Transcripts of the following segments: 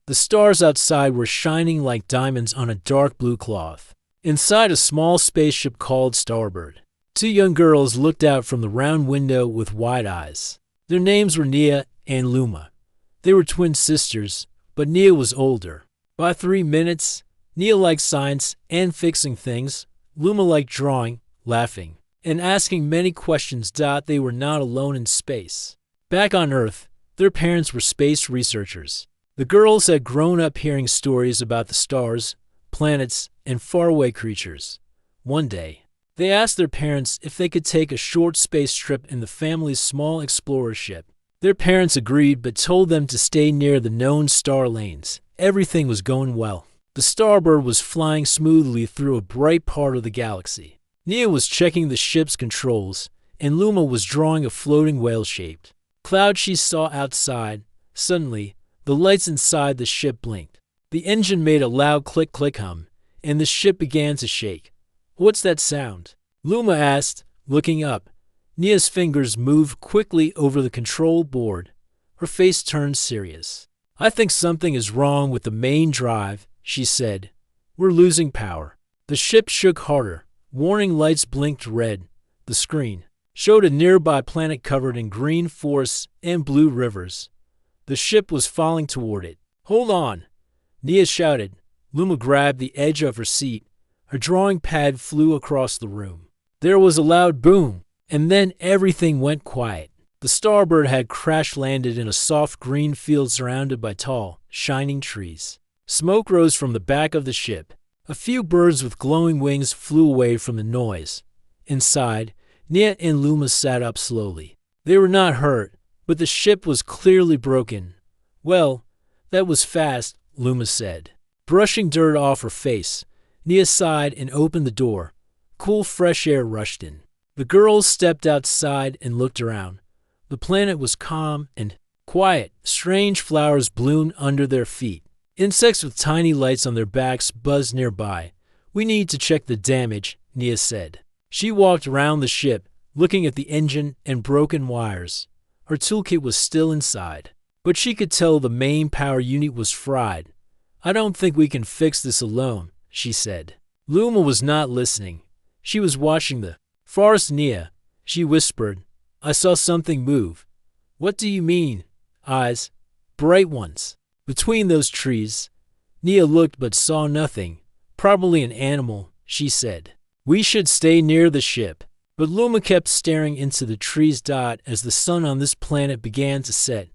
The stars outside were shining like diamonds on a dark blue cloth. Inside a small spaceship called Starbird, two young girls looked out from the round window with wide eyes. Their names were Nia and Luma. They were twin sisters, but Nia was older by 3 minutes. Nia liked science and fixing things. Luma liked drawing, laughing, and asking many questions. They were not alone in space. Back on Earth, their parents were space researchers. The girls had grown up hearing stories about the stars, planets, and faraway creatures. One day, they asked their parents if they could take a short space trip in the family's small explorer ship. Their parents agreed but told them to stay near the known star lanes. Everything was going well. The Starbird was flying smoothly through a bright part of the galaxy. Nia was checking the ship's controls, and Luma was drawing a floating whale-shaped cloud she saw outside. Suddenly, the lights inside the ship blinked. The engine made a loud click-click hum, and the ship began to shake. "What's that sound?" Luma asked, looking up. Nia's fingers moved quickly over the control board. Her face turned serious. "I think something is wrong with the main drive," she said. "We're losing power." The ship shook harder. Warning lights blinked red. The screen showed a nearby planet covered in green forests and blue rivers. The ship was falling toward it. "Hold on!" Nia shouted. Luma grabbed the edge of her seat. Her drawing pad flew across the room. There was a loud boom, and then everything went quiet. The Starbird had crash-landed in a soft green field surrounded by tall, shining trees. Smoke rose from the back of the ship. A few birds with glowing wings flew away from the noise. Inside, Nia and Luma sat up slowly. They were not hurt, but the ship was clearly broken. "Well, that was fast," Luma said. Brushing dirt off her face, Nia sighed and opened the door. Cool, fresh air rushed in. The girls stepped outside and looked around. The planet was calm and quiet. Strange flowers bloomed under their feet. Insects with tiny lights on their backs buzzed nearby. "We need to check the damage," Nia said. She walked around the ship, looking at the engine and broken wires. Her toolkit was still inside, but she could tell the main power unit was fried. "I don't think we can fix this alone," she said. Luma was not listening. She was watching the forest. "Nia," she whispered, "I saw something move." "What do you mean?" "Eyes. Bright ones. Between those trees." Nia looked but saw nothing. "Probably an animal," she said. "We should stay near the ship." But Luma kept staring into the trees. As the sun on this planet began to set,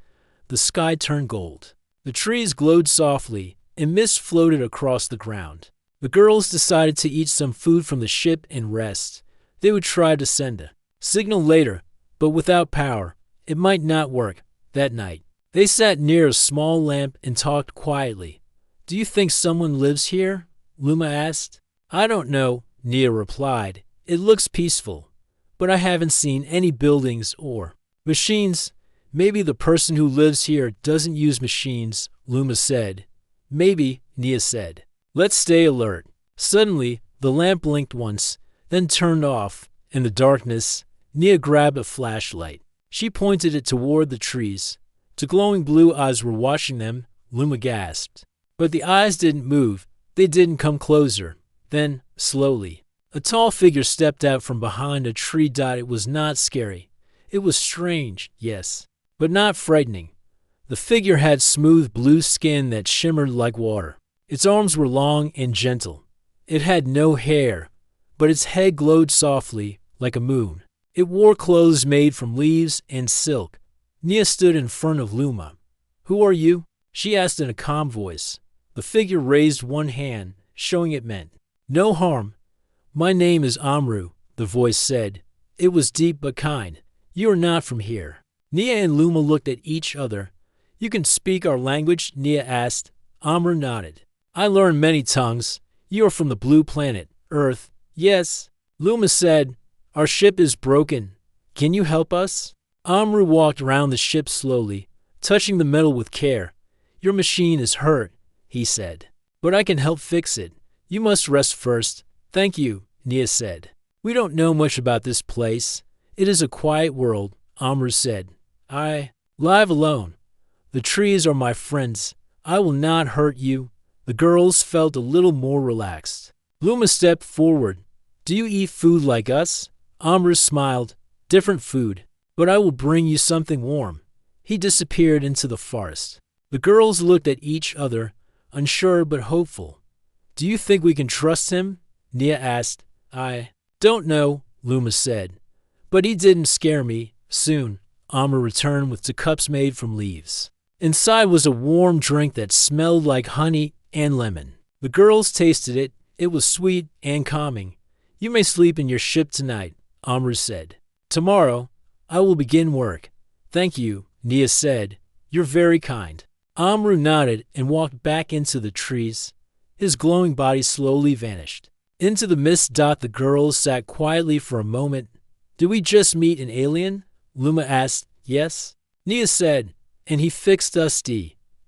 the sky turned gold. The trees glowed softly, and mist floated across the ground. The girls decided to eat some food from the ship and rest. They would try to send a signal later, but without power, it might not work. That night, they sat near a small lamp and talked quietly. "Do you think someone lives here?" Luma asked. "I don't know," Nia replied. "It looks peaceful, but I haven't seen any buildings or machines." "Maybe the person who lives here doesn't use machines," Luma said. "Maybe," Nia said. "Let's stay alert." Suddenly, the lamp blinked once, then turned off. In the darkness, Nia grabbed a flashlight. She pointed it toward the trees. Two glowing blue eyes were watching them. Luma gasped. But the eyes didn't move. They didn't come closer. Then, slowly, a tall figure stepped out from behind a tree. It was not scary. It was strange, yes, but not frightening. The figure had smooth blue skin that shimmered like water. Its arms were long and gentle. It had no hair, but its head glowed softly, like a moon. It wore clothes made from leaves and silk. Nia stood in front of Luma. "Who are you?" she asked in a calm voice. The figure raised one hand, showing it meant no harm. "My name is Amru," the voice said. It was deep but kind. "You are not from here." Nia and Luma looked at each other. "You can speak our language?" Nia asked. Amru nodded. "I learned many tongues. You are from the blue planet, Earth." "Yes." Luma said, "Our ship is broken. Can you help us?" Amru walked around the ship slowly, touching the metal with care. "Your machine is hurt," he said, "but I can help fix it. You must rest first." "Thank you," Nia said. "We don't know much about this place. It is a quiet world," Amru said. "I live alone. The trees are my friends. I will not hurt you." The girls felt a little more relaxed. Luma stepped forward. "Do you eat food like us?" Amru smiled. "Different food, but I will bring you something warm." He disappeared into the forest. The girls looked at each other, unsure but hopeful. "Do you think we can trust him?" Nia asked. "I don't know," Luma said. "But he didn't scare me." Soon, Amru returned with two cups made from leaves. Inside was a warm drink that smelled like honey and lemon. The girls tasted it. It was sweet and calming. "You may sleep in your ship tonight," Amru said. "Tomorrow, I will begin work." "Thank you," Nia said. "You're very kind." Amru nodded and walked back into the trees. His glowing body slowly vanished. Into the mist. The girls sat quietly for a moment. "Did we just meet an alien?" Luma asked. "Yes," Nia said. "And he fixed us."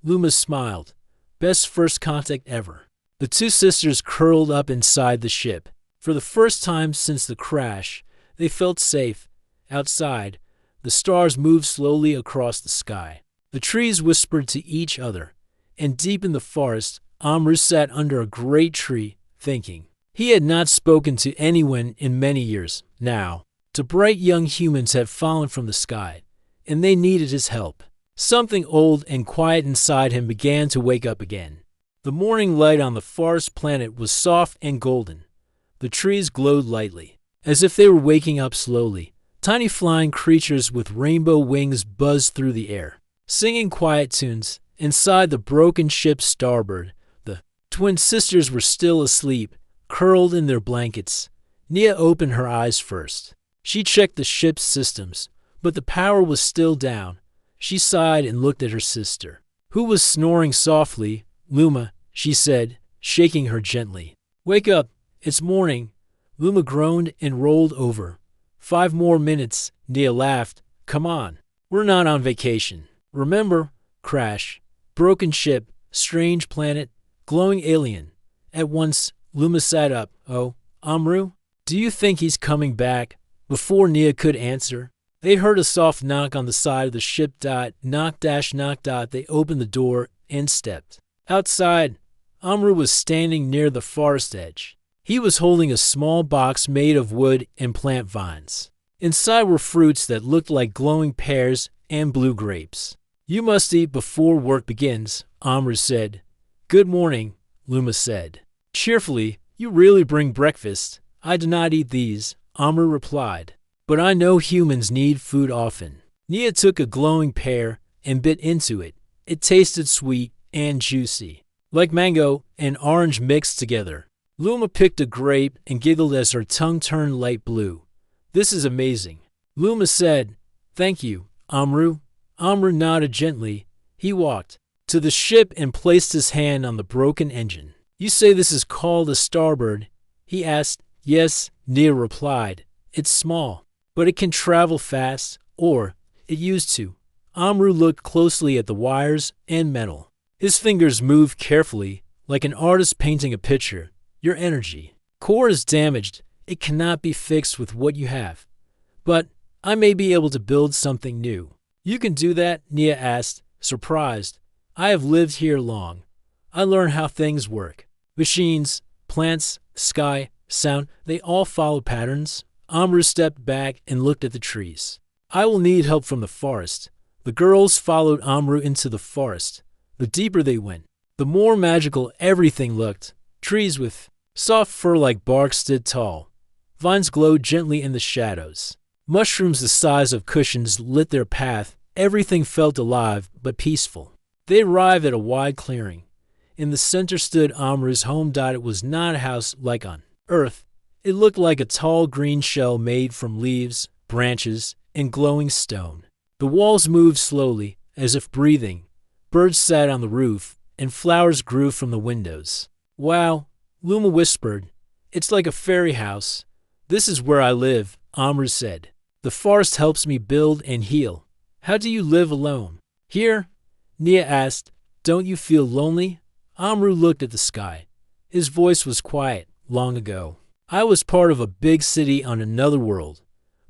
Luma smiled. "Best first contact ever." The two sisters curled up inside the ship. For the first time since the crash, they felt safe. Outside, the stars moved slowly across the sky. The trees whispered to each other, and deep in the forest, Amru sat under a great tree, thinking. He had not spoken to anyone in many years. Now, two bright young humans had fallen from the sky, and they needed his help. Something old and quiet inside him began to wake up again. The morning light on the forest planet was soft and golden. The trees glowed lightly, as if they were waking up slowly. Tiny flying creatures with rainbow wings buzzed through the air, singing quiet tunes. Inside the broken ship's starboard, the twin sisters were still asleep, curled in their blankets. Nia opened her eyes first. She checked the ship's systems, but the power was still down. She sighed and looked at her sister, who was snoring softly. "Luma," she said, shaking her gently. "Wake up, it's morning." Luma groaned and rolled over. 5 more minutes, Nia laughed. "Come on, we're not on vacation. Remember? Crash, broken ship, strange planet, glowing alien." At once, Luma sat up. "Oh, Amru? Do you think he's coming back?" Before Nia could answer, they heard a soft knock on the side of the ship. Knock. They opened the door and stepped. Outside, Amru was standing near the forest edge. He was holding a small box made of wood and plant vines. Inside were fruits that looked like glowing pears and blue grapes. "You must eat before work begins," Amru said. "Good morning," Luma said. Cheerfully, "You really bring breakfast." "I do not eat these," Amru replied. "But I know humans need food often." Nia took a glowing pear and bit into it. It tasted sweet and juicy, like mango and orange mixed together. Luma picked a grape and giggled as her tongue turned light blue. "This is amazing." Luma said, "Thank you, Amru." Amru nodded gently. He walked to the ship and placed his hand on the broken engine. "You say this is called a starboard?" he asked. "Yes," Nia replied. "It's small, but it can travel fast, or it used to." Amru looked closely at the wires and metal. His fingers moved carefully, like an artist painting a picture. "Your energy core is damaged. It cannot be fixed with what you have. But I may be able to build something new." "You can do that?" Nia asked, surprised. "I have lived here long. I learned how things work. Machines, plants, sky, sound, they all follow patterns." Amru stepped back and looked at the trees. "I will need help from the forest." The girls followed Amru into the forest. The deeper they went, the more magical everything looked. Trees with soft fur-like bark stood tall. Vines glowed gently in the shadows. Mushrooms the size of cushions lit their path. Everything felt alive but peaceful. They arrived at a wide clearing. In the center stood Amru's home. It was not a house like on Earth. It looked like a tall green shell made from leaves, branches, and glowing stone. The walls moved slowly, as if breathing. Birds sat on the roof, and flowers grew from the windows. "Wow," Luma whispered. "It's like a fairy house." "This is where I live," Amru said. "The forest helps me build and heal." "How do you live alone?" "Here?" Nia asked. "Don't you feel lonely?" Amru looked at the sky. His voice was quiet. "Long ago, I was part of a big city on another world,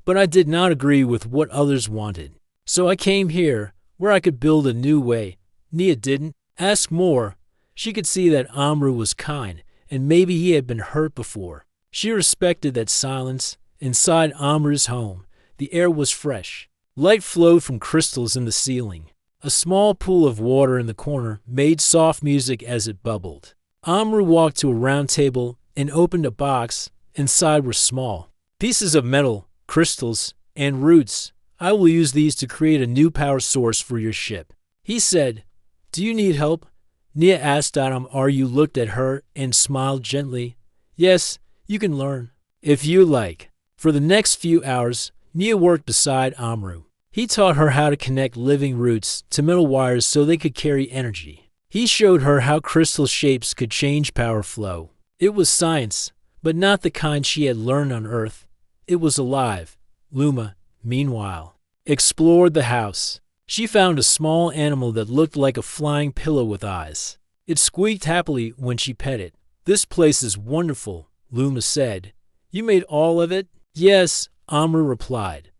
but I did not agree with what others wanted. So I came here, where I could build a new way." Nia didn't. Ask more. She could see that Amru was kind, and maybe he had been hurt before. She respected that silence. Inside Amru's home, the air was fresh. Light flowed from crystals in the ceiling. A small pool of water in the corner made soft music as it bubbled. Amru walked to a round table and opened a box. Inside were small pieces of metal, crystals, and roots. I will use these to create a new power source for your ship. He said, Do you need help? Nia asked. Aryu looked at her and smiled gently. Yes, you can learn, if you like. For the next few hours, Nia worked beside Amru. He taught her how to connect living roots to metal wires so they could carry energy. He showed her how crystal shapes could change power flow. It was science, but not the kind she had learned on Earth. It was alive. Luma, meanwhile, explored the house. She found a small animal that looked like a flying pillow with eyes. It squeaked happily when she pet it. This place is wonderful, Luma said. You made all of it? Yes, Amru replied.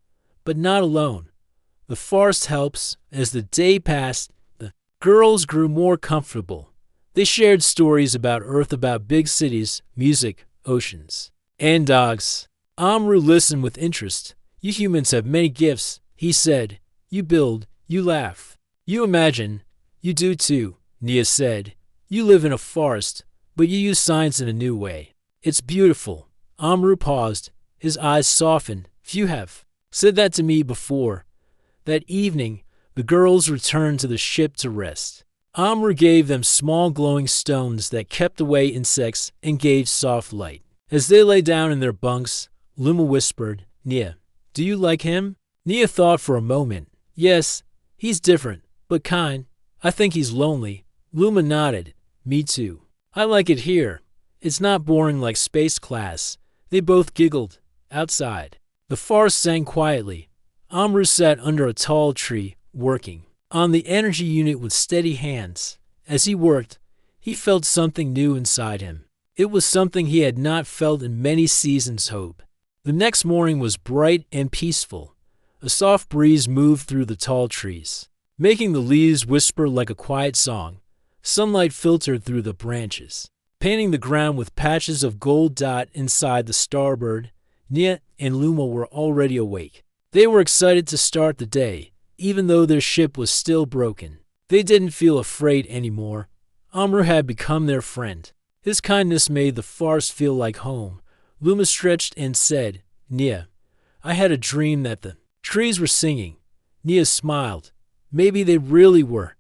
But not alone. The forest helps. As the day passed, the girls grew more comfortable. They shared stories about Earth, about big cities, music, oceans, and dogs. Amru listened with interest. You humans have many gifts, he said. You build, you laugh, you imagine. You do too, Nia said. You live in a forest, but you use science in a new way. It's beautiful. Amru paused. His eyes softened. Few have said that to me before. That evening, the girls returned to the ship to rest. Amru gave them small glowing stones that kept away insects and gave soft light. As they lay down in their bunks, Luma whispered, Nia, do you like him? Nia thought for a moment. Yes, he's different, but kind. I think he's lonely. Luma nodded. Me too. I like it here. It's not boring like space class. They both giggled. Outside, the forest sang quietly. Amru sat under a tall tree, working on the energy unit with steady hands. As he worked, he felt something new inside him. It was something he had not felt in many seasons. Hope. The next morning was bright and peaceful. A soft breeze moved through the tall trees, making the leaves whisper like a quiet song. Sunlight filtered through the branches, painting the ground with patches of gold dot inside the starbird. Nia and Luma were already awake. They were excited to start the day, even though their ship was still broken. They didn't feel afraid anymore. Amru had become their friend. His kindness made the forest feel like home. Luma stretched and said, Nia, I had a dream that the trees were singing. Nia smiled. Maybe they really were.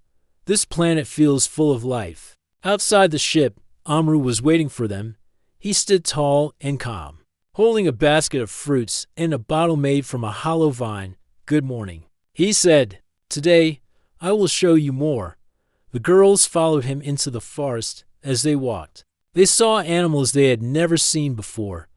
This planet feels full of life. Outside the ship, Amru was waiting for them. He stood tall and calm, holding a basket of fruits and a bottle made from a hollow vine. Good morning, he said. Today, I will show you more. The girls followed him into the forest. As they walked, they saw animals they had never seen before.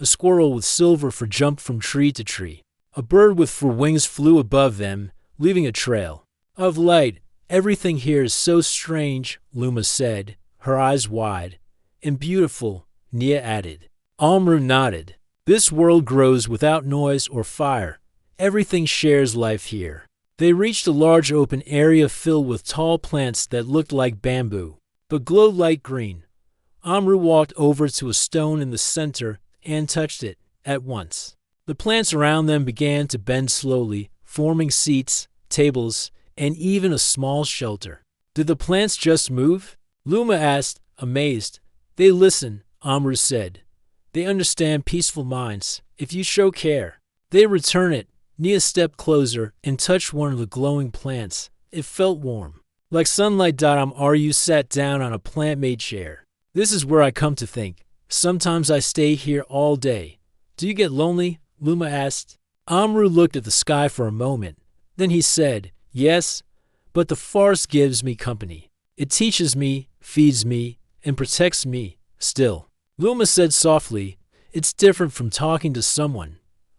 A squirrel with silver fur jumped from tree to tree. A bird with fur wings flew above them, leaving a trail of light. Everything here is so strange, Luma said, her eyes wide. And beautiful, Nia added. Amru nodded. This world grows without noise or fire. Everything shares life here. They reached a large open area filled with tall plants that looked like bamboo, but glowed light green. Amru walked over to a stone in the center and touched it. At once, the plants around them began to bend slowly, forming seats, tables, and even a small shelter. Did the plants just move? Luma asked, amazed. They listen, Amru said. They understand peaceful minds. If you show care, they return it. Nia stepped closer and touched one of the glowing plants. It felt warm, like sunlight. Aryu sat down on a plant-made chair. This is where I come to think. Sometimes I stay here all day. Do you get lonely? Luma asked. Amru looked at the sky for a moment. Then he said, yes, but the forest gives me company. It teaches me, feeds me, and protects me. Still, Luma said softly, it's different from talking to someone.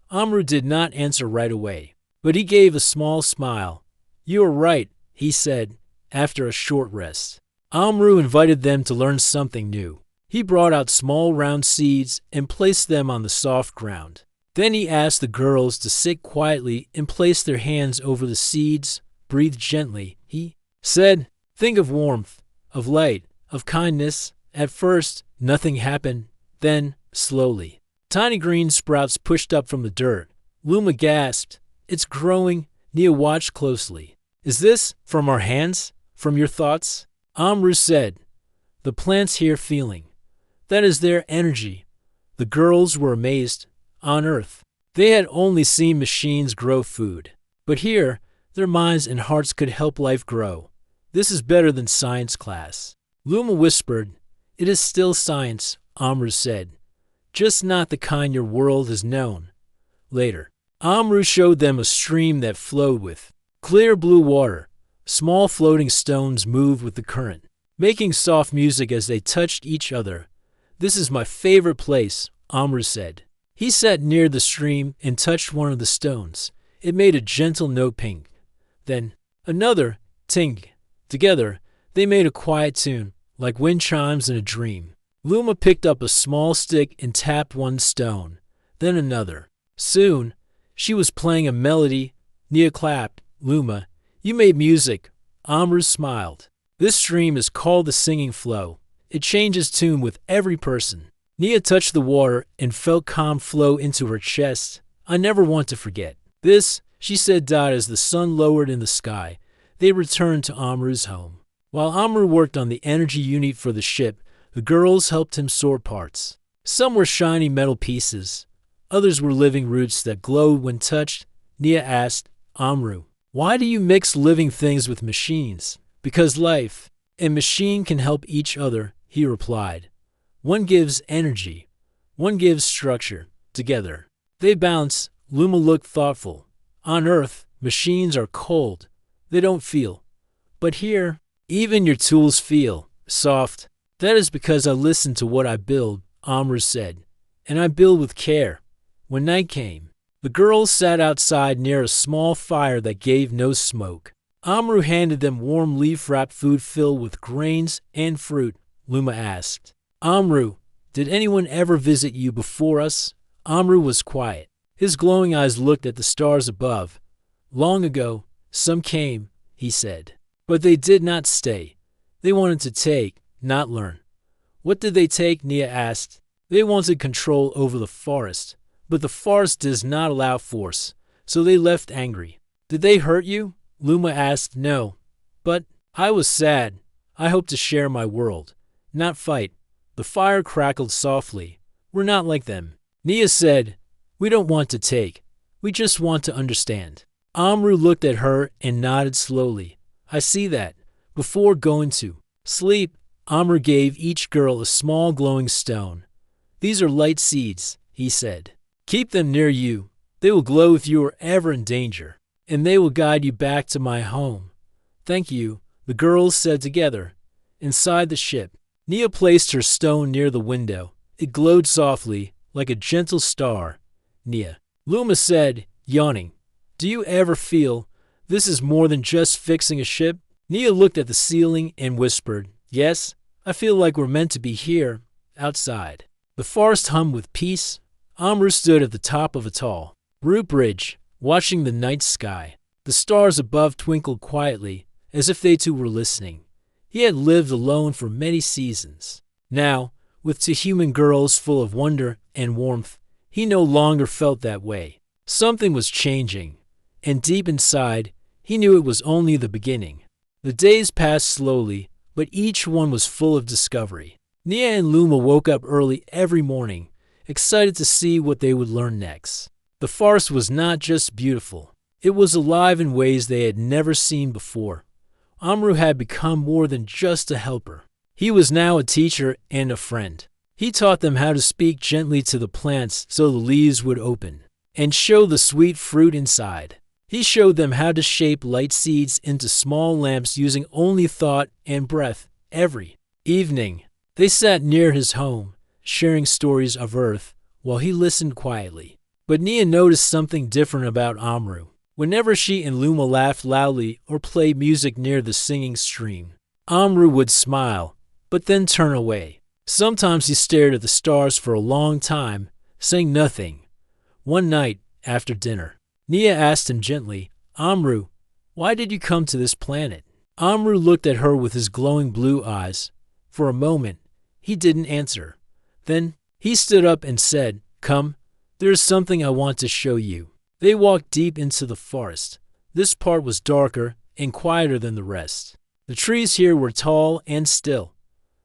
Amru did not answer right away, but he gave a small smile. You are right, he said, after a short rest. Amru invited them to learn something new. He brought out small round seeds and placed them on the soft ground. Then he asked the girls to sit quietly and place their hands over the seeds. Breathe gently, he said. Think of warmth, of light, of kindness. At first, nothing happened. Then, slowly, tiny green sprouts pushed up from the dirt. Luma gasped. It's growing. Nia watched closely. Is this from our hands? From your thoughts? Amru said. The plants here feeling. That is their energy. The girls were amazed. On Earth, they had only seen machines grow food. But here, their minds and hearts could help life grow. This is better than science class. Luma whispered. It is still science, Amru said. Just not the kind your world has known. Later, Amru showed them a stream that flowed with clear blue water. Small floating stones moved with the current, making soft music as they touched each other. This is my favorite place, Amru said. He sat near the stream and touched one of the stones. It made a gentle note ping. Then, another, ting. Together, they made a quiet tune, like wind chimes in a dream. Luma picked up a small stick and tapped one stone, then another. Soon, she was playing a melody. Nia clapped. Luma, you made music. Amru smiled. This stream is called the singing flow. It changes tune with every person. Nia touched the water and felt calm flow into her chest. I never want to forget. This, she said, died as the sun lowered in the sky. They returned to Amru's home. While Amru worked on the energy unit for the ship, the girls helped him sort parts. Some were shiny metal pieces. Others were living roots that glowed when touched. Nia asked, Amru, why do you mix living things with machines? Because life and machine can help each other, he replied. One gives energy. One gives structure. Together, they bounce. Luma looked thoughtful. On Earth, machines are cold. They don't feel. But here, even your tools feel soft. That is because I listen to what I build, Amru said. And I build with care. When night came, the girls sat outside near a small fire that gave no smoke. Amru handed them warm leaf-wrapped food filled with grains and fruit. Luma asked, Amru, did anyone ever visit you before us? Amru was quiet. His glowing eyes looked at the stars above. Long ago, some came, he said. But they did not stay. They wanted to take, not learn. What did they take? Nia asked. They wanted control over the forest. But the forest does not allow force, so they left angry. Did they hurt you? Luma asked. No. But I was sad. I hoped to share my world, not fight. The fire crackled softly. We're not like them. Nia said, we don't want to take. We just want to understand. Amru looked at her and nodded slowly. I see that. Before going to sleep, Amru gave each girl a small glowing stone. These are light seeds, he said. Keep them near you. They will glow if you are ever in danger, and they will guide you back to my home. Thank you, the girls said together. Inside the ship, Nia placed her stone near the window. It glowed softly, like a gentle star. Nia. Luma said, yawning, do you ever feel this is more than just fixing a ship? Nia looked at the ceiling and whispered, yes, I feel like we're meant to be here, outside. The forest hummed with peace. Amru stood at the top of a tall root bridge, watching the night sky. The stars above twinkled quietly, as if they too were listening. He had lived alone for many seasons. Now, with two human girls full of wonder and warmth, he no longer felt that way. Something was changing, and deep inside, he knew it was only the beginning. The days passed slowly, but each one was full of discovery. Nia and Luma woke up early every morning, excited to see what they would learn next. The forest was not just beautiful. It was alive in ways they had never seen before. Amru had become more than just a helper. He was now a teacher and a friend. He taught them how to speak gently to the plants so the leaves would open and show the sweet fruit inside. He showed them how to shape light seeds into small lamps using only thought and breath. Every evening, they sat near his home, sharing stories of Earth while he listened quietly. But Nia noticed something different about Amru. Whenever she and Luma laughed loudly or played music near the singing stream, Amru would smile, but then turn away. Sometimes he stared at the stars for a long time, saying nothing. One night, after dinner, Nia asked him gently, Amru, why did you come to this planet? Amru looked at her with his glowing blue eyes. For a moment, he didn't answer. Then, he stood up and said, "Come, there is something I want to show you." They walked deep into the forest. This part was darker and quieter than the rest. The trees here were tall and still.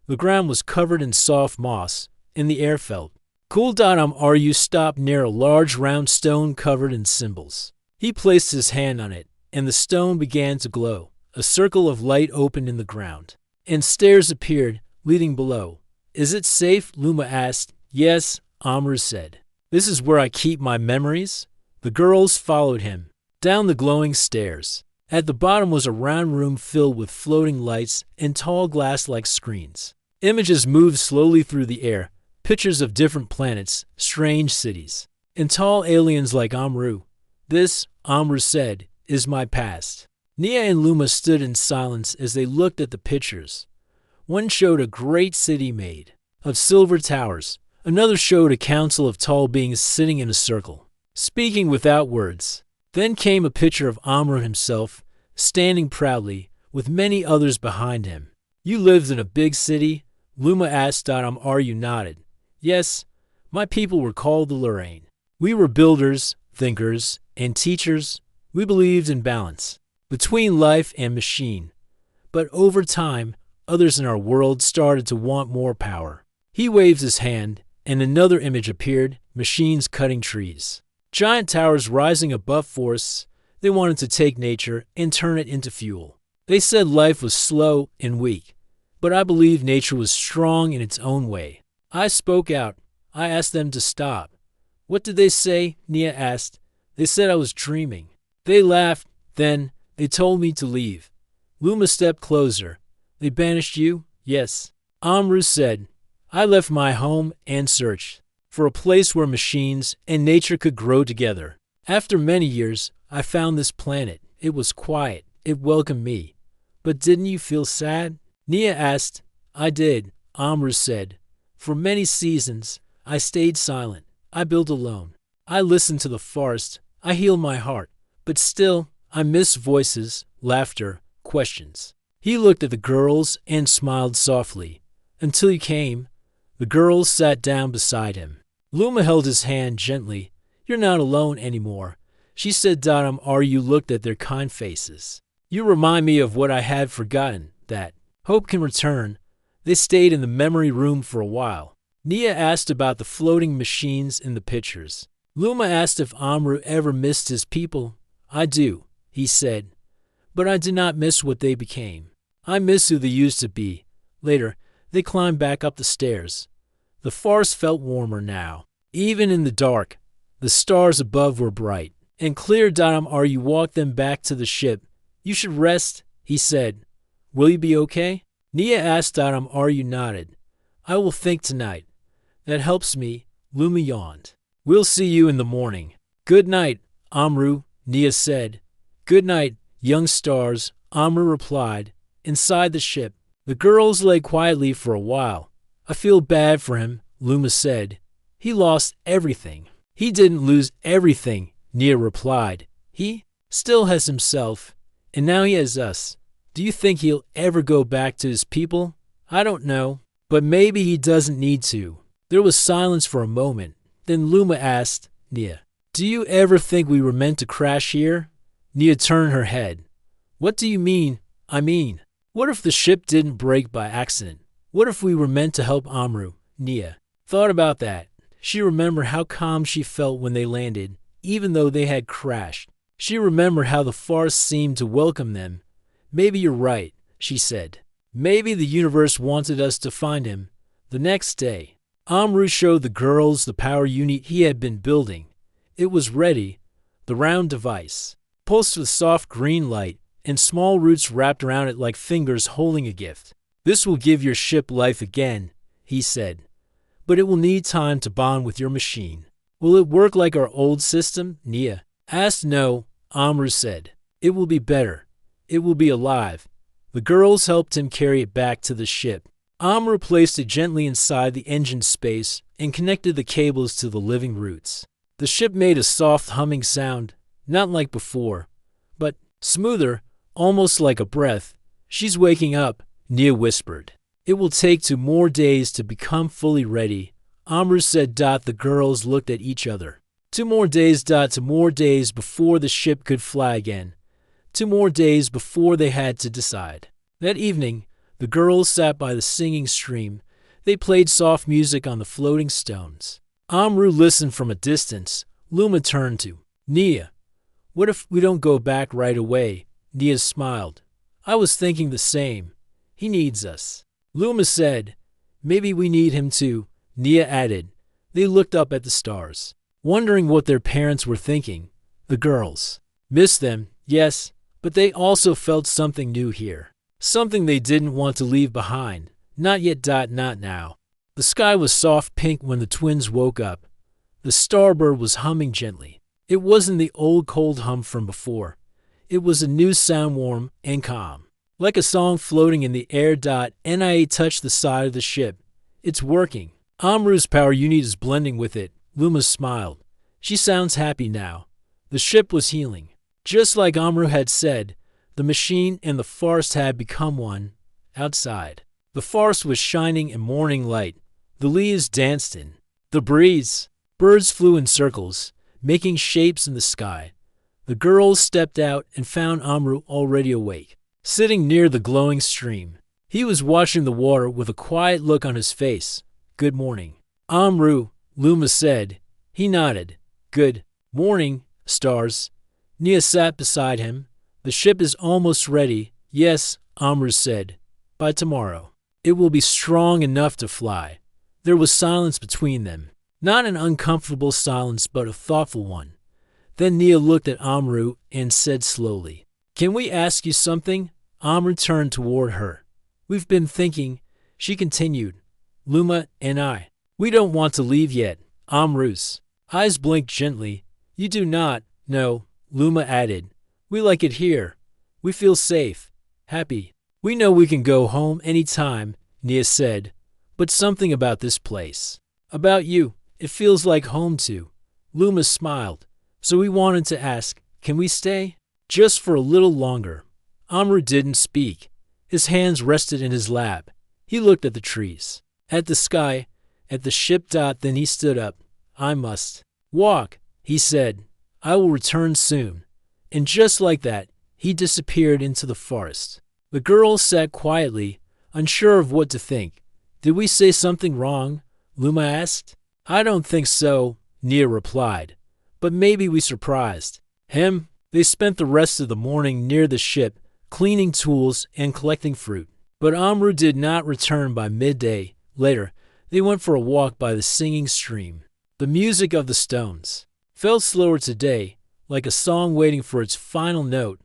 The ground was covered in soft moss, and the air felt cool. Ryu stopped near a large round stone covered in symbols. He placed his hand on it, and the stone began to glow. A circle of light opened in the ground, and stairs appeared, leading below. "Is it safe?" Luma asked. "Yes," Amru said. "This is where I keep my memories." The girls followed him down the glowing stairs. At the bottom was a round room filled with floating lights and tall glass-like screens. Images moved slowly through the air, pictures of different planets, strange cities, and tall aliens like Amru. "This," Amru said, "is my past." Nia and Luma stood in silence as they looked at the pictures. One showed a great city made of silver towers. Another showed a council of tall beings sitting in a circle, speaking without words. Then came a picture of Amru himself, standing proudly, with many others behind him. "You lived in a big city?" Luma asked. Ryu nodded. "Yes, my people were called the Lorraine. We were builders, thinkers, and teachers. We believed in balance between life and machine. But over time, others in our world started to want more power." He waved his hand, and another image appeared, machines cutting trees. Giant towers rising above forests. They wanted to take nature and turn it into fuel. They said life was slow and weak, but I believed nature was strong in its own way. I spoke out. I asked them to stop. "What did they say?" Nia asked. "They said I was dreaming." They laughed. Then they told me to leave. Luma stepped closer. "They banished you?" "Yes." Amru said. "I left my home and searched for a place where machines and nature could grow together. After many years, I found this planet. It was quiet. It welcomed me. But didn't you feel sad?" Nia asked. "I did," Amru said. "For many seasons, I stayed silent. I built alone. I listened to the forest. I healed my heart. But still, I miss voices, laughter, questions." He looked at the girls and smiled softly. "Until you came." The girls sat down beside him. Luma held his hand gently. "You're not alone anymore," she said. Ryu looked at their kind faces. "You remind me of what I had forgotten, that hope can return." They stayed in the memory room for a while. Nia asked about the floating machines in the pictures. Luma asked if Amru ever missed his people. "I do," he said, "but I do not miss what they became. I miss who they used to be." Later, they climbed back up the stairs. The forest felt warmer now. Even in the dark, the stars above were bright and clear. Ryu walked them back to the ship. "You should rest," he said. "Will you be okay?" Nia asked. Ryu nodded. "I will think tonight." "That helps me," Luma yawned. "We'll see you in the morning." "Good night, Amru," Nia said. "Good night, young stars," Amru replied. Inside the ship, the girls lay quietly for a while. "I feel bad for him," Luma said. "He lost everything." "He didn't lose everything," Nia replied. "He still has himself, and now he has us. Do you think he'll ever go back to his people?" "I don't know, but maybe he doesn't need to." There was silence for a moment. Then Luma asked Nia, "Do you ever think we were meant to crash here?" Nia turned her head. "What do you mean?" "I mean, what if the ship didn't break by accident? What if we were meant to help Amru?" Nia thought about that. She remembered how calm she felt when they landed, even though they had crashed. She remembered how the forest seemed to welcome them. "Maybe you're right," she said. "Maybe the universe wanted us to find him." The next day, Amru showed the girls the power unit he had been building. It was ready, the round device, pulsed with soft green light, and small roots wrapped around it like fingers holding a gift. "This will give your ship life again," he said. "But it will need time to bond with your machine." "Will it work like our old system?" Nia asked. "No," Amru said. "It will be better. It will be alive." The girls helped him carry it back to the ship. Amru placed it gently inside the engine space and connected the cables to the living roots. The ship made a soft humming sound, not like before, but smoother, almost like a breath. She's waking up, Nia whispered. It will take 2 more days to become fully ready, Amru said. The girls looked at each other. 2 more days. 2 more days before the ship could fly again. 2 more days before they had to decide. That evening, the girls sat by the singing stream. They played soft music on the floating stones. Amru listened from a distance. Luma turned to Nia. What if we don't go back right away? Nia smiled. I was thinking the same. He needs us. Luma said. Maybe we need him too, Nia added. They looked up at the stars, wondering what their parents were thinking. The girls missed them, yes, but they also felt something new here. Something they didn't want to leave behind. Not yet. Not now. The sky was soft pink when the twins woke up. The starbird was humming gently. It wasn't the old cold hum from before. It was a new sound, warm and calm, like a song floating in the air. Nia touched the side of the ship. It's working. Amru's power unit is blending with it. Luma smiled. She sounds happy now. The ship was healing. Just like Amru had said, the machine and the forest had become one. Outside, the forest was shining in morning light. The leaves danced in the breeze. Birds flew in circles, making shapes in the sky. The girls stepped out and found Amru already awake, sitting near the glowing stream. He was watching the water with a quiet look on his face. Good morning, Amru, Luma said. He nodded. Good morning, stars. Nia sat beside him. The ship is almost ready. Yes, Amru said. By tomorrow, it will be strong enough to fly. There was silence between them. Not an uncomfortable silence, but a thoughtful one. Then Nia looked at Amru and said slowly, Can we ask you something? Amru turned toward her. We've been thinking, she continued. Luma and I. We don't want to leave yet. Amru's eyes blinked gently. You do not, no, Luma added. We like it here. We feel safe, happy. We know we can go home any time, Nia said. But something about this place, about you, it feels like home too. Luma smiled. So we wanted to ask, can we stay? Just for a little longer. Amru didn't speak. His hands rested in his lap. He looked at the trees, at the sky, at the ship. Then he stood up. I must walk, he said. I will return soon. And just like that, he disappeared into the forest. The girls sat quietly, unsure of what to think. Did we say something wrong? Luma asked. I don't think so, Nia replied. But maybe we surprised him. They spent the rest of the morning near the ship, cleaning tools and collecting fruit. But Amru did not return by midday. Later, they went for a walk by the singing stream. The music of the stones felt slower today, like a song waiting for its final note.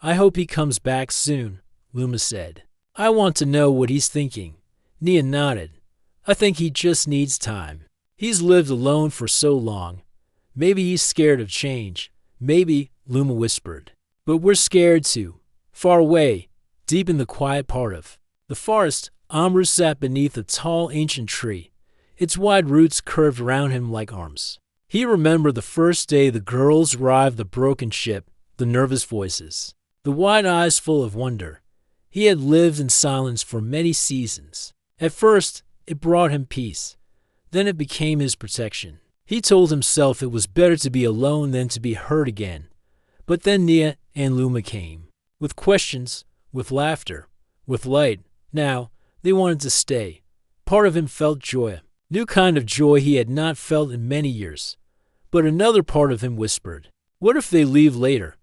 I hope he comes back soon, Luma said. I want to know what he's thinking. Nia nodded. I think he just needs time. He's lived alone for so long. Maybe he's scared of change. Maybe, Luma whispered. But we're scared too. Far away, deep in the quiet part of the forest, Amru sat beneath a tall ancient tree. Its wide roots curved around him like arms. He remembered the first day the girls arrived, the broken ship, the nervous voices, the wide eyes full of wonder. He had lived in silence for many seasons. At first, it brought him peace. Then it became his protection. He told himself it was better to be alone than to be hurt again. But then Nia and Luma came. With questions, with laughter, with light. Now, they wanted to stay. Part of him felt joy. New kind of joy he had not felt in many years. But another part of him whispered, what if they leave later?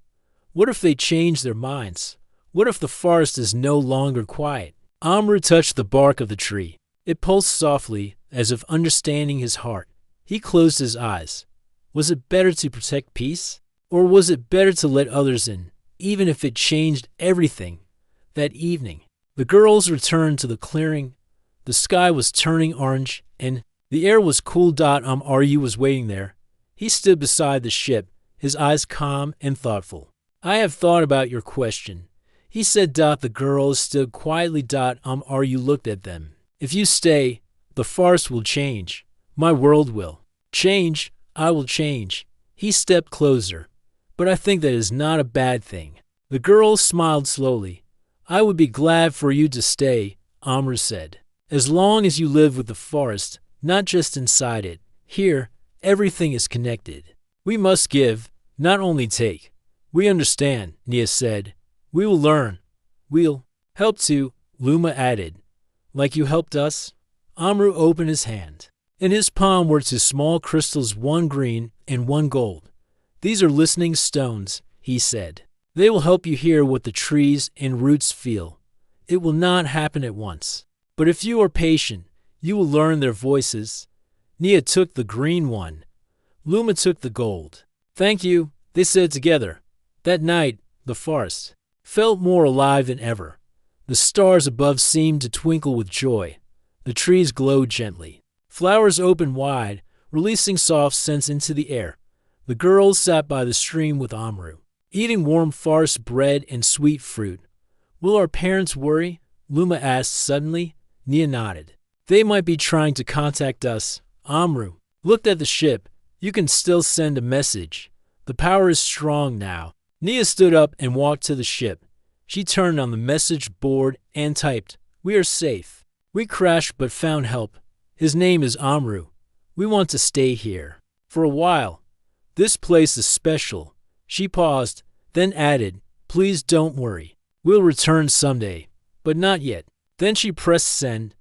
What if they change their minds? What if the forest is no longer quiet? Amru touched the bark of the tree. It pulsed softly, as if understanding his heart. He closed his eyes. Was it better to protect peace? Or was it better to let others in, even if it changed everything? That evening, the girls returned to the clearing. The sky was turning orange, and the air was cool. Aryu was waiting there. He stood beside the ship, his eyes calm and thoughtful. I have thought about your question, he said. The girls stood quietly. Aryu looked at them. If you stay, the forest will change. My world will change. I will change. He stepped closer. But I think that is not a bad thing. The girls smiled slowly. I would be glad for you to stay, Amru said. As long as you live with the forest, not just inside it. Here, everything is connected. We must give, not only take. We understand, Nia said. We will learn. We'll help too, Luma added. Like you helped us? Amru opened his hand. In his palm were two small crystals, one green and one gold. These are listening stones, he said. They will help you hear what the trees and roots feel. It will not happen at once. But if you are patient, you will learn their voices. Nia took the green one. Luma took the gold. Thank you, they said together. That night, the forest felt more alive than ever. The stars above seemed to twinkle with joy. The trees glowed gently. Flowers opened wide, releasing soft scents into the air. The girls sat by the stream with Amru, eating warm forest bread and sweet fruit. Will our parents worry? Luma asked suddenly. Nia nodded. They might be trying to contact us. Amru looked at the ship. You can still send a message. The power is strong now. Nia stood up and walked to the ship. She turned on the message board and typed, "We are safe. We crashed but found help. His name is Amru. We want to stay here for a while. This place is special." She paused, then added, "Please don't worry. We'll return someday, but not yet." Then she pressed send.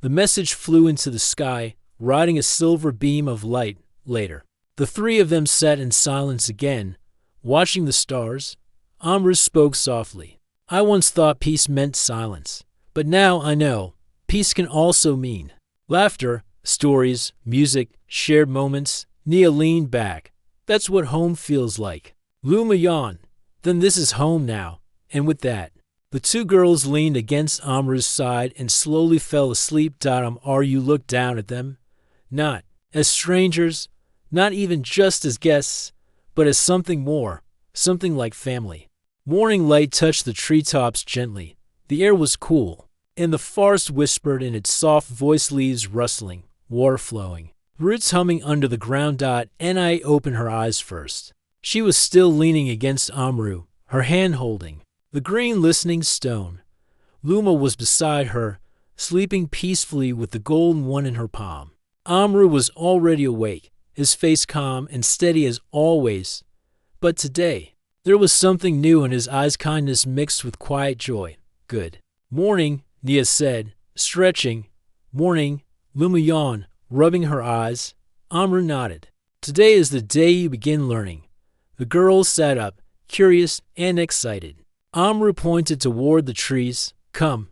The message flew into the sky, riding a silver beam of light. Later, the three of them sat in silence again, watching the stars. Amru spoke softly. "I once thought peace meant silence, but now I know peace can also mean laughter, stories, music, shared moments." Nia leaned back. "That's what home feels like." Luma yawned. "Then this is home now." And with that, the two girls leaned against Amru's side and slowly fell asleep. You looked down at them, not as strangers, not even just as guests, but as something more, something like family. Morning light touched the treetops gently. The air was cool, and the forest whispered in its soft voice, leaves rustling, water flowing, roots humming under the ground. Ni opened her eyes first. She was still leaning against Amru, her hand holding the green listening stone. Luma was beside her, sleeping peacefully with the golden one in her palm. Amru was already awake, his face calm and steady as always. But today, there was something new in his eyes, kindness mixed with quiet joy. "Good morning," Nia said, stretching. "Morning," Luma yawned, rubbing her eyes. Amru nodded. "Today is the day you begin learning." The girls sat up, curious and excited. Amru pointed toward the trees. "Come,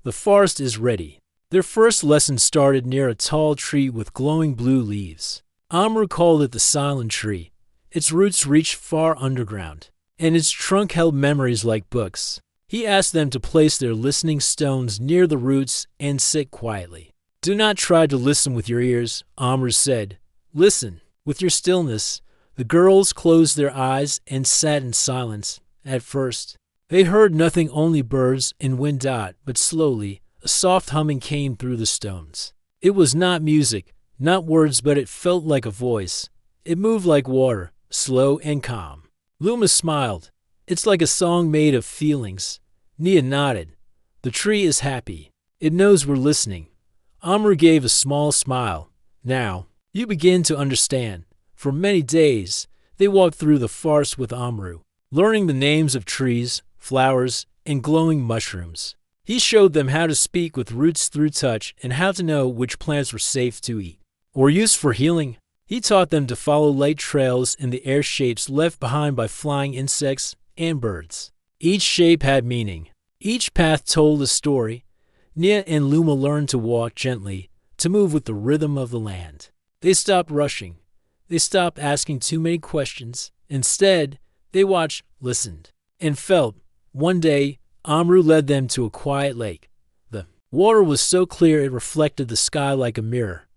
the forest is ready." Their first lesson started near a tall tree with glowing blue leaves. Amru called it the silent tree. Its roots reached far underground, and its trunk held memories like books. He asked them to place their listening stones near the roots and sit quietly. "Do not try to listen with your ears," Amru said. "Listen with your stillness." The girls closed their eyes and sat in silence. At first, they heard nothing, only birds and wind. But slowly, a soft humming came through the stones. It was not music, not words, but it felt like a voice. It moved like water, slow and calm. Luma smiled. "It's like a song made of feelings." Nia nodded. "The tree is happy. It knows we're listening." Amru gave a small smile. "Now, you begin to understand." For many days, they walked through the forest with Amru, learning the names of trees, flowers, and glowing mushrooms. He showed them how to speak with roots through touch and how to know which plants were safe to eat or used for healing. He taught them to follow light trails in the air, shapes left behind by flying insects and birds. Each shape had meaning. Each path told a story. Nia and Luma learned to walk gently, to move with the rhythm of the land. They stopped rushing. They stopped asking too many questions. Instead, they watched, listened, and felt. One day, Amru led them to a quiet lake. The water was so clear it reflected the sky like a mirror.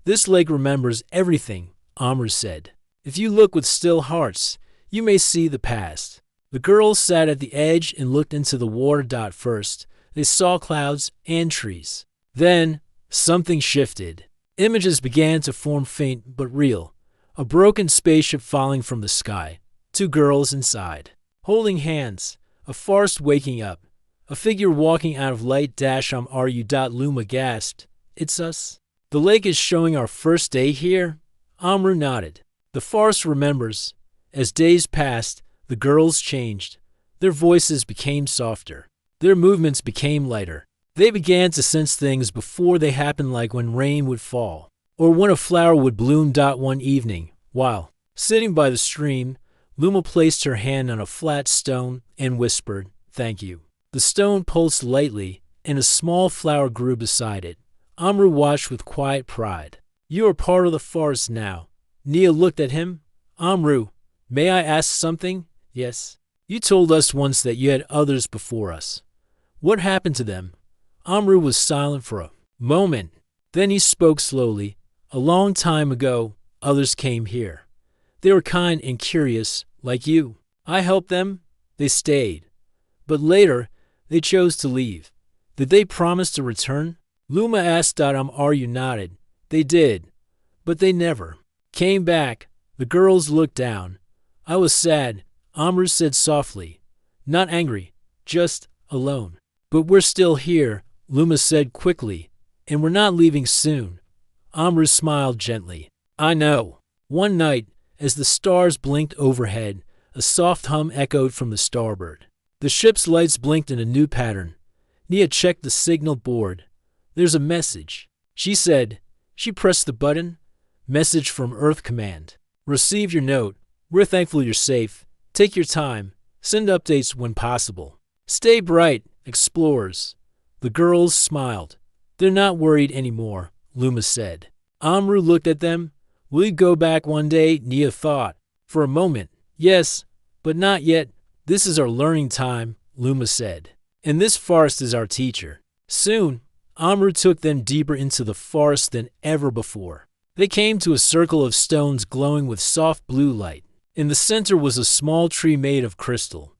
"This lake remembers everything," Amru said. "If you look with still hearts, you may see the past." The girls sat at the edge and looked into the water. First, they saw clouds and trees. Then, something shifted. Images began to form, faint but real. A broken spaceship falling from the sky. Two girls inside, holding hands. A forest waking up. A figure walking out of light dash are you. Luma gasped. It's us. The lake is showing our first day here? Amru nodded. The forest remembers. As days passed, the girls changed. Their voices became softer. Their movements became lighter. They began to sense things before they happened, like when rain would fall, or when a flower would bloom. One evening, while sitting by the stream, Luma placed her hand on a flat stone and whispered, "Thank you." The stone pulsed lightly, and a small flower grew beside it. Amru watched with quiet pride. "You are part of the forest now." Nia looked at him. "Amru, may I ask something?" "Yes." "You told us once that you had others before us. What happened to them?" Amru was silent for a moment. Then he spoke slowly. "A long time ago, others came here. They were kind and curious, like you. I helped them. They stayed. But later, they chose to leave. Did they promise to return?" Luma asked. Are you nodded. "They did. But they never came back." The girls looked down. "I was sad," Amru said softly. "Not angry, just alone." "But we're still here," Luma said quickly. "And we're not leaving soon." Amru smiled gently. "I know." One night, as the stars blinked overhead, a soft hum echoed from the starboard. The ship's lights blinked in a new pattern. Nia checked the signal board. "There's a message," she said. She pressed the button. "Message from Earth Command. Receive your note. We're thankful you're safe. Take your time. Send updates when possible. Stay bright, explorers." The girls smiled. "They're not worried anymore," Luma said. Amru looked at them. "Will you go back one day?" Nia thought. For a moment, "Yes, but not yet. This is our learning time," Luma said. "And this forest is our teacher." Soon, Amru took them deeper into the forest than ever before. They came to a circle of stones glowing with soft blue light. In the center was a small tree made of crystal.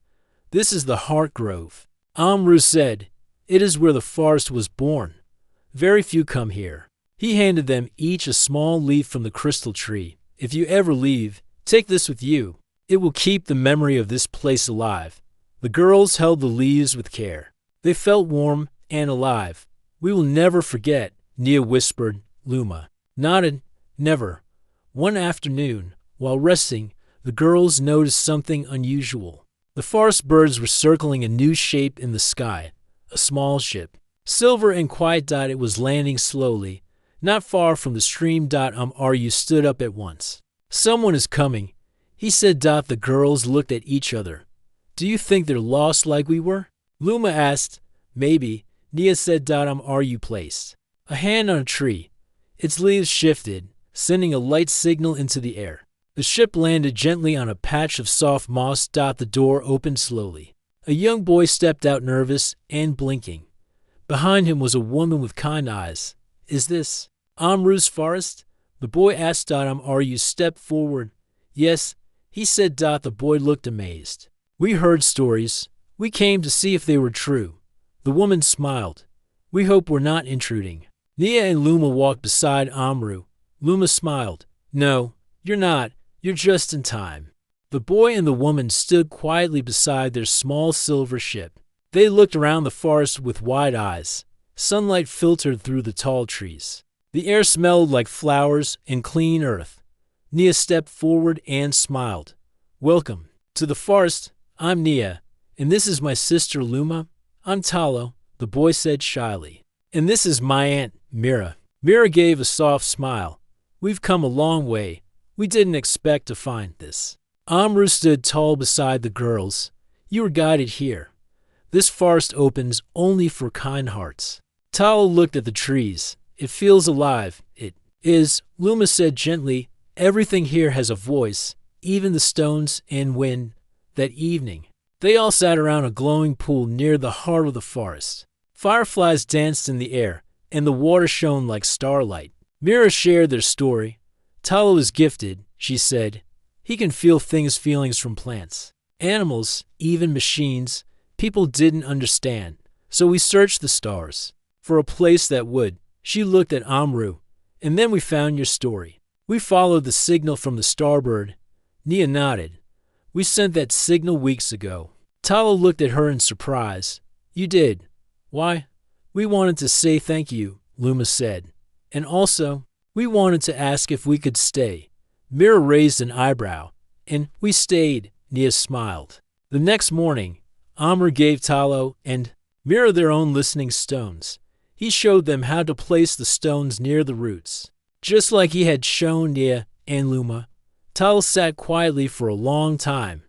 "This is the Heart Grove," Amru said. "It is where the forest was born. Very few come here." He handed them each a small leaf from the crystal tree. "If you ever leave, take this with you. It will keep the memory of this place alive." The girls held the leaves with care. They felt warm and alive. "We will never forget," Nia whispered. Luma nodded. "Never." One afternoon, while resting, the girls noticed something unusual. The forest birds were circling a new shape in the sky, a small ship. Silver and quiet. It was landing slowly, not far from the stream. Aryu stood up at once. "Someone is coming," he said. The girls looked at each other. "Do you think they're lost like we were?" Luma asked. "Maybe," Nia said. Aryu placed a hand on a tree. Its leaves shifted, sending a light signal into the air. The ship landed gently on a patch of soft moss. The door opened slowly. A young boy stepped out, nervous and blinking. Behind him was a woman with kind eyes. "Is this Amru's forest?" the boy asked. Aryu stepped forward. "Yes," he said. The boy looked amazed. "We heard stories. We came to see if they were true." The woman smiled. "We hope we're not intruding." Nia and Luma walked beside Amru. Luma smiled. "No, you're not. You're just in time." The boy and the woman stood quietly beside their small silver ship. They looked around the forest with wide eyes. Sunlight filtered through the tall trees. The air smelled like flowers and clean earth. Nia stepped forward and smiled. "Welcome to the forest. I'm Nia, and this is my sister Luma." "I'm Talo," the boy said shyly. "And this is my aunt, Mira." Mira gave a soft smile. "We've come a long way. We didn't expect to find this." Amru stood tall beside the girls. "You were guided here. This forest opens only for kind hearts." Talo looked at the trees. "It feels alive." "It is," Luma said gently. "Everything here has a voice, even the stones and wind." That evening, they all sat around a glowing pool near the heart of the forest. Fireflies danced in the air, and the water shone like starlight. Mira shared their story. "Talo is gifted," she said. "He can feel feelings from plants, animals, even machines. People didn't understand, so we searched the stars for a place that would." She looked at Amru. "And then we found your story. We followed the signal from the starboard." Nia nodded. "We sent that signal weeks ago." Talo looked at her in surprise. You did. Why? We wanted to say thank you, Luma said. And also, we wanted to ask if we could stay. Mira raised an eyebrow. And we stayed, Nia smiled. The next morning, Amru gave Talo and Mira their own listening stones. He showed them how to place the stones near the roots. Just like he had shown Nia and Luma, Talo sat quietly for a long time.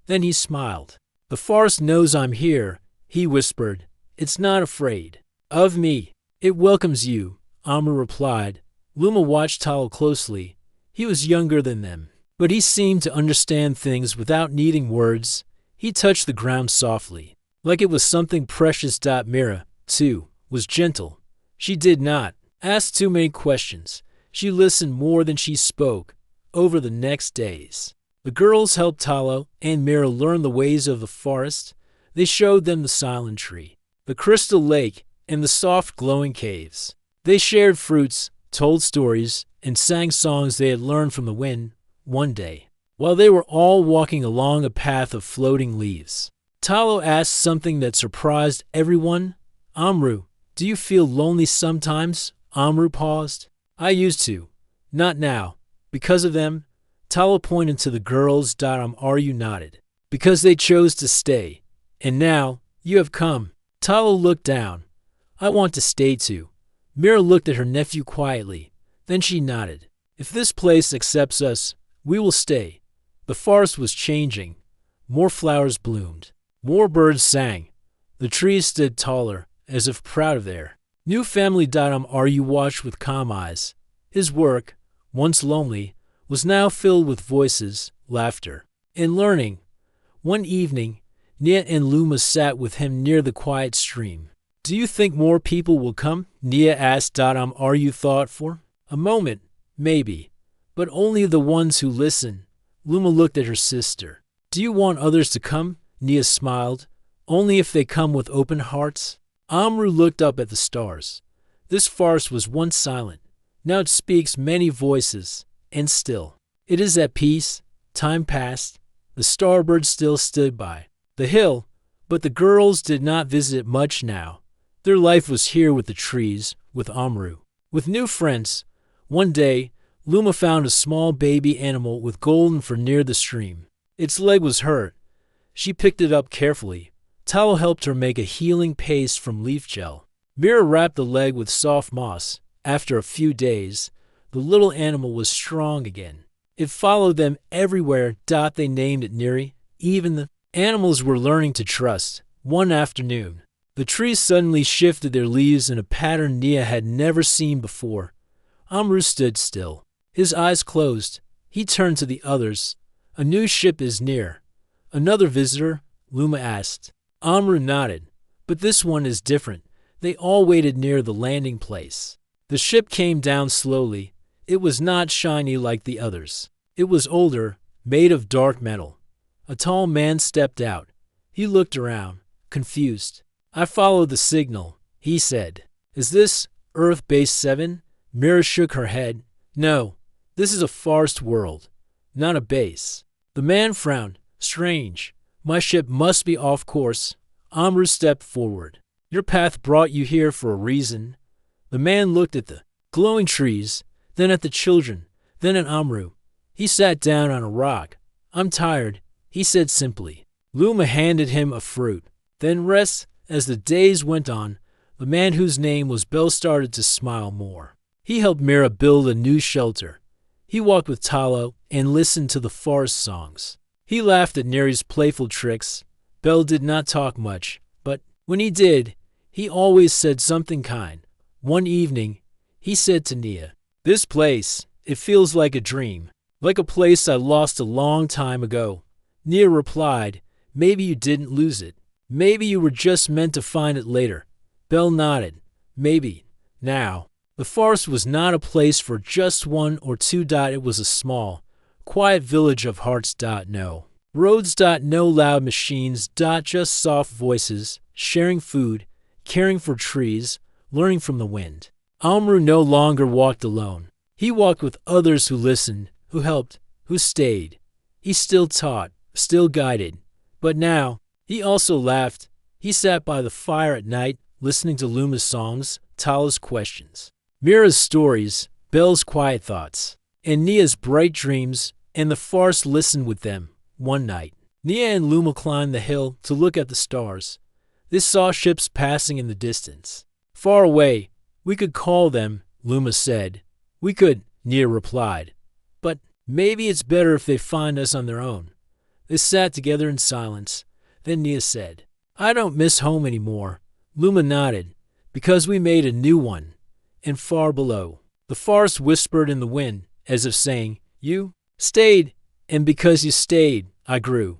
Then he smiled. The forest knows I'm here, he whispered. It's not afraid of me. It welcomes you, Amru replied. Luma watched Talo closely. He was younger than them, but he seemed to understand things without needing words. He touched the ground softly, like it was something precious. Mira, too, was gentle. She did not ask too many questions. She listened more than she spoke. Over the next days, the girls helped Talo and Mira learn the ways of the forest. They showed them the silent tree, the crystal lake, and the soft glowing caves. They shared fruits, told stories, and sang songs they had learned from the wind. One day, while they were all walking along a path of floating leaves, Talo asked something that surprised everyone. Amru, do you feel lonely sometimes? Amru paused. I used to. Not now. Because of them? Talo pointed to the girls. You nodded. Because they chose to stay. And now, you have come. Talo looked down. I want to stay too. Mira looked at her nephew quietly. Then she nodded. If this place accepts us, we will stay. The forest was changing. More flowers bloomed. More birds sang. The trees stood taller, as if proud of their new family. You watched with calm eyes. His work, once lonely, was now filled with voices, laughter, and learning. One evening, Nia and Luma sat with him near the quiet stream. Do you think more people will come? Nia asked. Are you thoughtful? A moment, maybe, but only the ones who listen. Luma looked at her sister. Do you want others to come? Nia smiled. Only if they come with open hearts. Amru looked up at the stars. This forest was once silent. Now it speaks many voices, and still. It is at peace. Time passed. The starbird still stood by the hill, but the girls did not visit it much now. Their life was here with the trees, with Amru, with new friends. One day, Luma found a small baby animal with golden fur near the stream. Its leg was hurt. She picked it up carefully. Talo helped her make a healing paste from leaf gel. Mira wrapped the leg with soft moss. After a few days, the little animal was strong again. It followed them everywhere. They named it Neri. Even the animals were learning to trust. One afternoon, the trees suddenly shifted their leaves in a pattern Nia had never seen before. Amru stood still, his eyes closed. He turned to the others. A new ship is near. Another visitor? Luma asked. Amru nodded. But this one is different. They all waited near the landing place. The ship came down slowly. It was not shiny like the others. It was older, made of dark metal. A tall man stepped out. He looked around, confused. I followed the signal, he said. Is this Earth Base 7? Mira shook her head. No, this is a forest world, not a base. The man frowned. Strange. My ship must be off course. Amru stepped forward. Your path brought you here for a reason. The man looked at the glowing trees, then at the children, then at Amru. He sat down on a rock. I'm tired, he said simply. Luma handed him a fruit. Then rest. As the days went on, the man whose name was Bell started to smile more. He helped Mira build a new shelter. He walked with Talo and listened to the forest songs. He laughed at Neri's playful tricks. Bell did not talk much, but when he did, he always said something kind. One evening, he said to Nia, this place, it feels like a dream, like a place I lost a long time ago. Nia replied, maybe you didn't lose it. Maybe you were just meant to find it later. Bell nodded. Maybe. Now, the forest was not a place for just one or two. It was a small, quiet village of hearts. No roads. No loud machines. Just soft voices, sharing food, caring for trees, learning from the wind. Amru no longer walked alone. He walked with others who listened, who helped, who stayed. He still taught, still guided. But now, he also laughed. He sat by the fire at night, listening to Luma's songs, Tala's questions, Mira's stories, Belle's quiet thoughts, and Nia's bright dreams, and the farce listened with them. One night, Nia and Luma climbed the hill to look at the stars. They saw ships passing in the distance. Far away, we could call them, Luma said. We could, Nia replied. But maybe it's better if they find us on their own. They sat together in silence. Then Nia said, I don't miss home anymore. Luma nodded, because we made a new one. And far below, the forest whispered in the wind, as if saying, You stayed, and because you stayed, I grew.